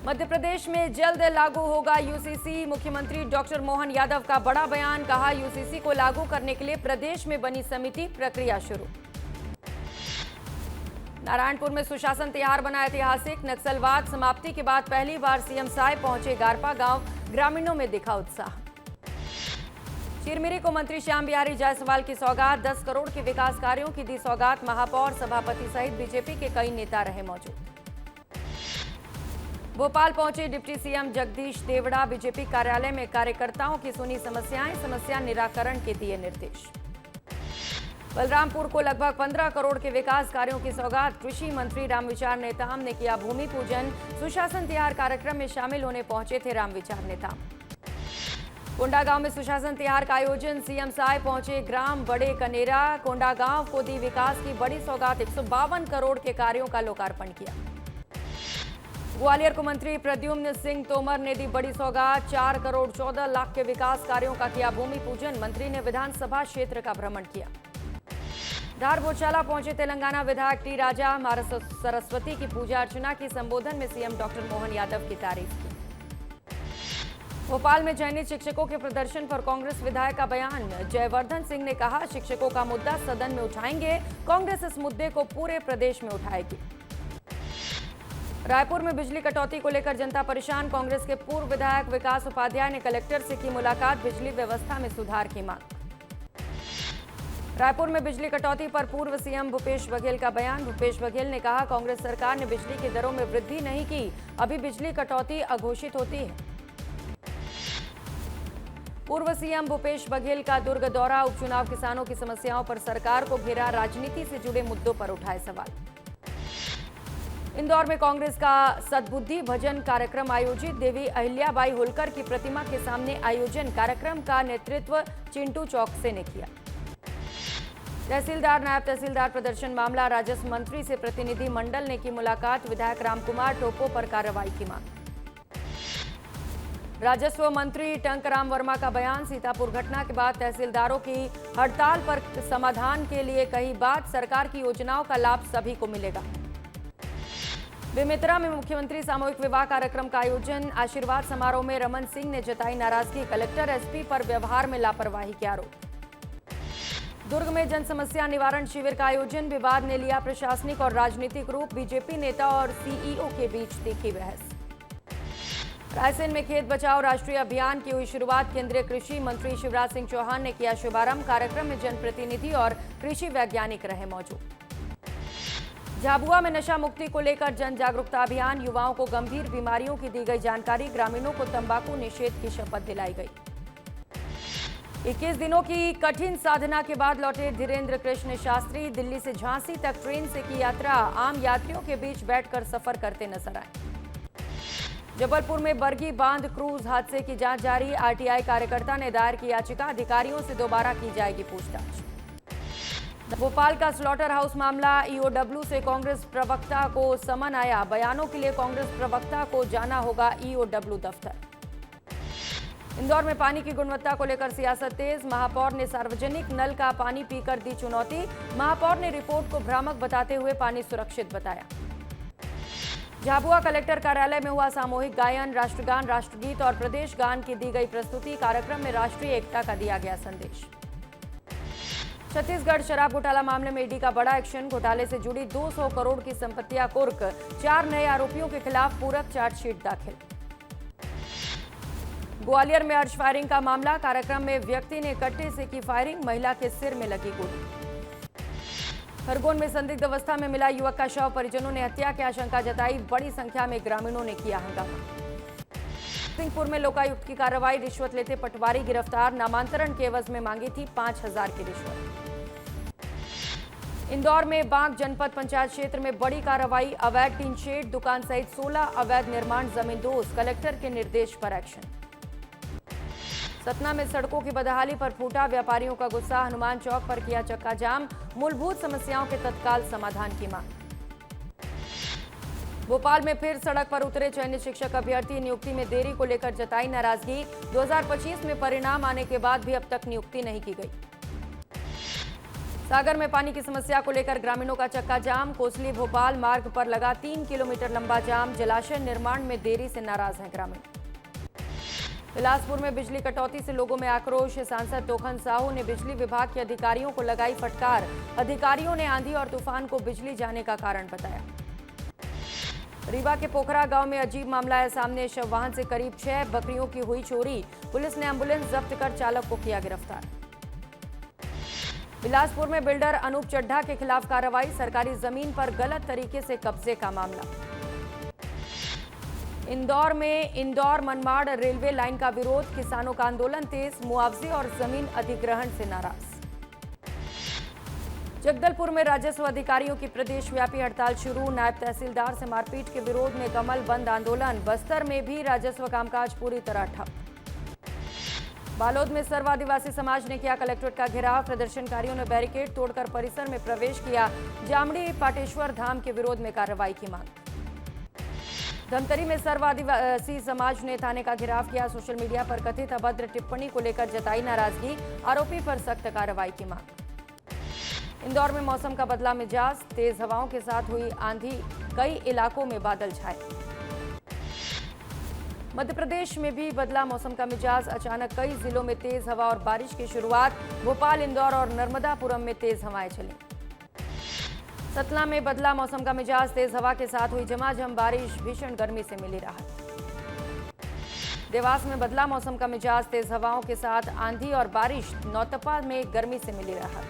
मध्य प्रदेश में जल्द लागू होगा यूसीसी। मुख्यमंत्री डॉक्टर मोहन यादव का बड़ा बयान। कहा, यूसीसी को लागू करने के लिए प्रदेश में बनी समिति, प्रक्रिया शुरू। नारायणपुर में सुशासन तिहार बना ऐतिहासिक। नक्सलवाद समाप्ति के बाद पहली बार सीएम साय पहुंचे गारपा गांव। ग्रामीणों में दिखा उत्साह। चिरमिरी को मंत्री श्याम बिहारी जायसवाल की सौगात। 10 करोड़ के विकास कार्यों की दी सौगात। महापौर, सभापति सहित बीजेपी के कई नेता रहे मौजूद। भोपाल पहुंचे deputy CM Jagdish Devda. BJP कार्यालय में कार्यकर्ताओं की सुनी समस्याएं, समस्या निराकरण के दिए निर्देश। बलरामपुर को लगभग 15 करोड़ के विकास कार्यों की सौगात। कृषि मंत्री रामविचार नेताम ने किया भूमि पूजन। सुशासन तिहार कार्यक्रम में शामिल होने पहुंचे थे रामविचार नेताम। कोंडागांव में सुशासन तिहार का आयोजन। सीएम साय पहुंचे ग्राम बड़े कनेरा। कोंडागांव को दी विकास की बड़ी सौगात। 152 करोड़ के कार्यों का लोकार्पण किया। ग्वालियर को मंत्री प्रद्युम्न सिंह तोमर ने दी बड़ी सौगात। 4 करोड़ 14 लाख के विकास कार्यों का किया भूमि पूजन। मंत्री ने विधानसभा क्षेत्र का भ्रमण किया। धार भोजशाला पहुंचे तेलंगाना विधायक टी राजा। मां सरस्वती की पूजा अर्चना की। संबोधन में सीएम डॉक्टर मोहन यादव की तारीफ की। भोपाल में चयनित शिक्षकों के प्रदर्शन पर कांग्रेस विधायक का बयान। जयवर्धन सिंह ने कहा, शिक्षकों का मुद्दा सदन में उठाएंगे। कांग्रेस इस मुद्दे को पूरे प्रदेश में उठाएगी। रायपुर में बिजली कटौती को लेकर जनता परेशान। कांग्रेस के पूर्व विधायक विकास उपाध्याय ने कलेक्टर से की मुलाकात। बिजली व्यवस्था में सुधार की मांग। रायपुर में बिजली कटौती पर पूर्व सीएम भूपेश बघेल का बयान। भूपेश बघेल ने कहा, कांग्रेस सरकार ने बिजली की दरों में वृद्धि नहीं की। अभी बिजली कटौती अघोषित होती है। पूर्व सीएम भूपेश बघेल का दुर्ग दौरा। उपचुनाव किसानों की समस्याओं पर सरकार को घेरा। राजनीति से जुड़े मुद्दों पर उठाए सवाल। इंदौर में कांग्रेस का सद्बुद्धि भजन कार्यक्रम आयोजित। देवी अहिल्याबाई होलकर की प्रतिमा के सामने आयोजन। कार्यक्रम का नेतृत्व चिंटू चौक से ने किया। तहसीलदार नायब तहसीलदार प्रदर्शन मामला। राजस्व मंत्री से प्रतिनिधि मंडल ने की मुलाकात। विधायक रामकुमार टोपो पर कार्रवाई की मांग। राजस्व मंत्री टंकराम वर्मा का बयान। सीतापुर घटना के बाद तहसीलदारों की हड़ताल पर समाधान के लिए कही बात। सरकार की योजनाओं का लाभ सभी को मिलेगा। बेमेतरा में मुख्यमंत्री सामूहिक विवाह कार्यक्रम का आयोजन। आशीर्वाद समारोह में रमन सिंह ने जताई नाराजगी। कलेक्टर एसपी पर व्यवहार में लापरवाही के आरोप। दुर्ग में जन समस्या निवारण शिविर का आयोजन। विवाद ने लिया प्रशासनिक और राजनीतिक रूप। बीजेपी नेता और सीईओ के बीच तीखी बहस। रायसेन में खेत बचाओ राष्ट्रीय अभियान की हुई शुरुआत। केंद्रीय कृषि मंत्री शिवराज सिंह चौहान ने किया शुभारंभ। कार्यक्रम में जनप्रतिनिधि और कृषि वैज्ञानिक रहे मौजूद। झाबुआ में नशा मुक्ति को लेकर जन जागरूकता अभियान। युवाओं को गंभीर बीमारियों की दी गई जानकारी। ग्रामीणों को तंबाकू निषेध की शपथ दिलाई गई। 21 दिनों की कठिन साधना के बाद लौटे धीरेन्द्र कृष्ण शास्त्री। दिल्ली से झांसी तक ट्रेन से की यात्रा। आम यात्रियों के बीच बैठकर सफर करते नजर आए। जबलपुर में बरगी बांध क्रूज हादसे की जांच जारी। आरटीआई कार्यकर्ता ने दायर की याचिका। अधिकारियों से दोबारा की जाएगी पूछताछ। भोपाल का स्लॉटर हाउस मामला। ईओडब्ल्यू से कांग्रेस प्रवक्ता को समन आया। बयानों के लिए कांग्रेस प्रवक्ता को जाना होगा ईओडब्ल्यू दफ्तर। इंदौर में पानी की गुणवत्ता को लेकर सियासत तेज। महापौर ने सार्वजनिक नल का पानी पीकर दी चुनौती। महापौर ने रिपोर्ट को भ्रामक बताते हुए पानी सुरक्षित बताया। झाबुआ कलेक्टर कार्यालय में हुआ सामूहिक गायन। राष्ट्रगान, राष्ट्रगीत और प्रदेश गान की दी गई प्रस्तुति। कार्यक्रम में राष्ट्रीय एकता का दिया गया संदेश। छत्तीसगढ़ शराब घोटाला मामले में ईडी का बड़ा एक्शन। घोटाले से जुड़ी 200 करोड़ की संपत्तियां कुर्क। 4 नए आरोपियों के खिलाफ पूरक चार्जशीट दाखिल। ग्वालियर में अर्श फायरिंग का मामला। कार्यक्रम में व्यक्ति ने कट्टे से की फायरिंग। महिला के सिर में लगी गोली। खरगोन में संदिग्ध अवस्था में मिला युवक का शव। परिजनों ने हत्या की आशंका जताई। बड़ी संख्या में ग्रामीणों ने किया हंगामा। सिंहपुर में लोकायुक्त की कार्रवाई। रिश्वत लेते पटवारी गिरफ्तार। नामांतरण के एवज में मांगी थी 5000 की रिश्वत। इंदौर में बांक जनपद पंचायत क्षेत्र में बड़ी कार्रवाई। अवैध टीन शेड दुकान सहित 16 अवैध निर्माण जमींदोज। कलेक्टर के निर्देश पर एक्शन। सतना में सड़कों की बदहाली पर फूटा व्यापारियों का गुस्सा। हनुमान चौक पर किया चक्का जाम। मूलभूत समस्याओं के तत्काल समाधान की मांग। भोपाल में फिर सड़क पर उतरे चयनित शिक्षक अभ्यर्थी। नियुक्ति में देरी को लेकर जताई नाराजगी। 2025 में परिणाम आने के बाद भी अब तक नियुक्ति नहीं की गई। सागर में पानी की समस्या को लेकर ग्रामीणों का चक्का जाम। कोसली भोपाल मार्ग पर लगा 3 किलोमीटर लंबा जाम। जलाशय निर्माण में देरी से नाराज हैं ग्रामीण। बिलासपुर में बिजली कटौती से लोगों में आक्रोश। सांसद टोकन साहू ने बिजली विभाग के अधिकारियों को लगाई फटकार। अधिकारियों ने आंधी और तूफान को बिजली जाने का कारण बताया। रीवा के पोखरा गांव में अजीब मामला है सामने। शव वाहन से करीब 6 बकरियों की हुई चोरी। पुलिस ने एम्बुलेंस जब्त कर चालक को किया गिरफ्तार। बिलासपुर में बिल्डर अनूप चड्ढा के खिलाफ कार्रवाई। सरकारी जमीन पर गलत तरीके से कब्जे का मामला। इंदौर में इंदौर मनमाड़ रेलवे लाइन का विरोध। किसानों का आंदोलन तेज। मुआवजे और जमीन अधिग्रहण से नाराज। जगदलपुर में राजस्व अधिकारियों की प्रदेशव्यापी हड़ताल शुरू। नायब तहसीलदार से मारपीट के विरोध में कमल बंद आंदोलन। बस्तर में भी राजस्व कामकाज पूरी तरह ठप। बालोद में सर्व आदिवासी समाज ने किया कलेक्ट्रेट का घेराव। प्रदर्शनकारियों ने बैरिकेड तोड़कर परिसर में प्रवेश किया। जामड़ी पाटेश्वर धाम के विरोध में कार्रवाई की मांग। धमतरी में सर्व आदिवासी समाज ने थाने का घेराव किया। सोशल मीडिया पर कथित अभद्र टिप्पणी को लेकर जताई नाराजगी। आरोपी पर सख्त कार्रवाई की मांग। इंदौर में मौसम का बदला मिजाज। तेज हवाओं के साथ हुई आंधी। कई इलाकों में बादल छाए। मध्य प्रदेश में भी बदला मौसम का मिजाज। अचानक कई जिलों में तेज हवा और बारिश की शुरुआत। भोपाल, इंदौर और नर्मदापुरम में तेज हवाएं चली। सतना में बदला मौसम का मिजाज। तेज हवा के साथ हुई झमाझम बारिश। भीषण गर्मी से मिली राहत। देवास में बदला मौसम का मिजाज। तेज हवाओं के साथ आंधी और बारिश। नौतपा में गर्मी से मिली राहत।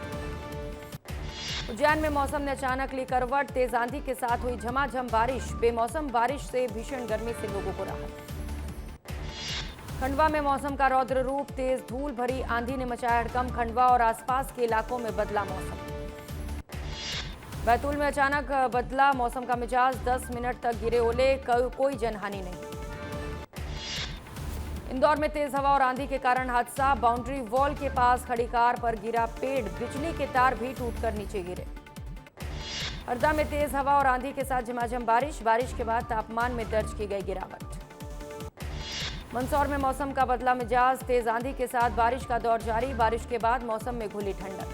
उज्जैन में मौसम ने अचानक ली करवट। तेज आंधी के साथ हुई झमाझम बारिश। बेमौसम बारिश से भीषण गर्मी से लोगों को राहत। खंडवा में मौसम का रौद्र रूप। तेज धूल भरी आंधी ने मचाया हड़कंप। खंडवा और आसपास के इलाकों में बदला मौसम। बैतूल में अचानक बदला मौसम का मिजाज। 10 मिनट तक गिरे ओले। कोई जनहानि नहीं। इंदौर में तेज हवा और आंधी के कारण हादसा। बाउंड्री वॉल के पास खड़ी कार पर गिरा पेड़। बिजली के तार भी टूटकर नीचे गिरे। हरदा में तेज हवा और आंधी के साथ झमाझम बारिश। बारिश के बाद तापमान में दर्ज की गई गिरावट। मंदसौर में मौसम का बदला मिजाज। तेज आंधी के साथ बारिश का दौर जारी। बारिश के बाद मौसम में घुली ठंडक।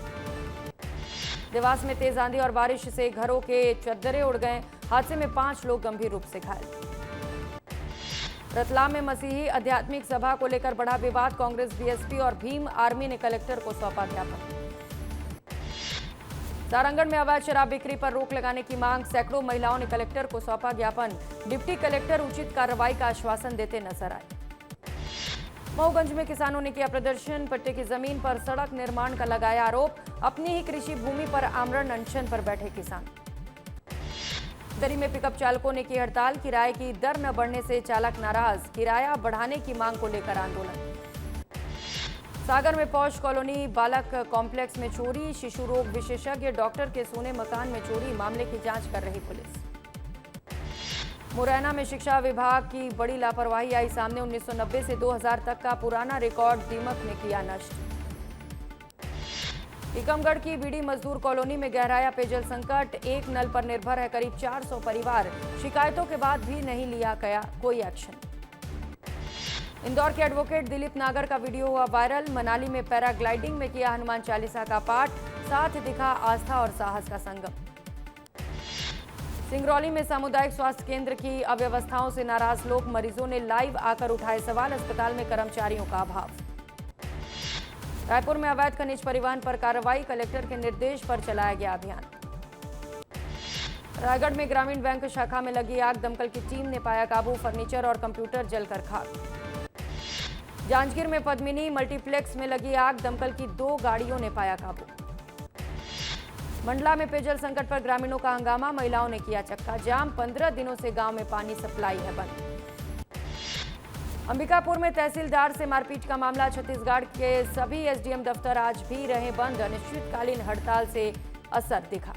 देवास में तेज आंधी और बारिश से घरों के चद्दरें उड़ गए। हादसे में 5 लोग गंभीर रूप से घायल। रतलाम में मसीही आध्यात्मिक सभा को लेकर बढ़ा विवाद। कांग्रेस, बीएसपी और भीम आर्मी ने कलेक्टर को सौंपा ज्ञापन। सारंगढ़ में अवैध शराब बिक्री पर रोक लगाने की मांग। सैकड़ों महिलाओं ने कलेक्टर को सौंपा ज्ञापन। डिप्टी कलेक्टर उचित कार्रवाई का आश्वासन देते नजर आए। मऊगंज में किसानों ने किया प्रदर्शन। पट्टे की जमीन पर सड़क निर्माण का लगाया आरोप। अपनी ही कृषि भूमि पर आमरण अनशन पर बैठे किसान। दरी में पिकअप चालकों ने की हड़ताल। किराए की दर न बढ़ने से चालक नाराज। किराया बढ़ाने की मांग को लेकर आंदोलन। सागर में पौष कॉलोनी बालक कॉम्प्लेक्स में चोरी। शिशु रोग विशेषज्ञ डॉक्टर के सोने मकान में चोरी। मामले की जांच कर रही पुलिस। मुरैना में शिक्षा विभाग की बड़ी लापरवाही आई सामने। 1990 से 2000 तक का पुराना रिकॉर्ड दीमक ने किया नष्ट। टीकमगढ़ की बीडी मजदूर कॉलोनी में गहराया पेयजल संकट। एक नल पर निर्भर है करीब 400 परिवार। शिकायतों के बाद भी नहीं लिया गया कोई एक्शन। इंदौर के एडवोकेट दिलीप नागर का वीडियो हुआ वायरल। मनाली में पैराग्लाइडिंग में किया हनुमान चालीसा का पाठ। साथ दिखा आस्था और साहस का संगम। सिंगरौली में सामुदायिक स्वास्थ्य केंद्र की अव्यवस्थाओं से नाराज लोग। मरीजों ने लाइव आकर उठाए सवाल। अस्पताल में कर्मचारियों का अभाव। रायपुर में अवैध खनिज परिवहन पर कार्रवाई। कलेक्टर के निर्देश पर चलाया गया अभियान। रायगढ़ में ग्रामीण बैंक शाखा में लगी आग। दमकल की टीम ने पाया काबू। फर्नीचर और कंप्यूटर जलकर खाक। जांजगीर में पद्मिनी मल्टीप्लेक्स में लगी आग। दमकल की 2 गाड़ियों ने पाया काबू। मंडला में पेयजल संकट पर ग्रामीणों का हंगामा। महिलाओं ने किया चक्का जाम। 15 दिनों से गांव में पानी सप्लाई है बंद। अंबिकापुर में तहसीलदार से मारपीट का मामला। छत्तीसगढ़ के सभी एसडीएम दफ्तर आज भी रहे बंद। अनिश्चितकालीन हड़ताल से असर दिखा।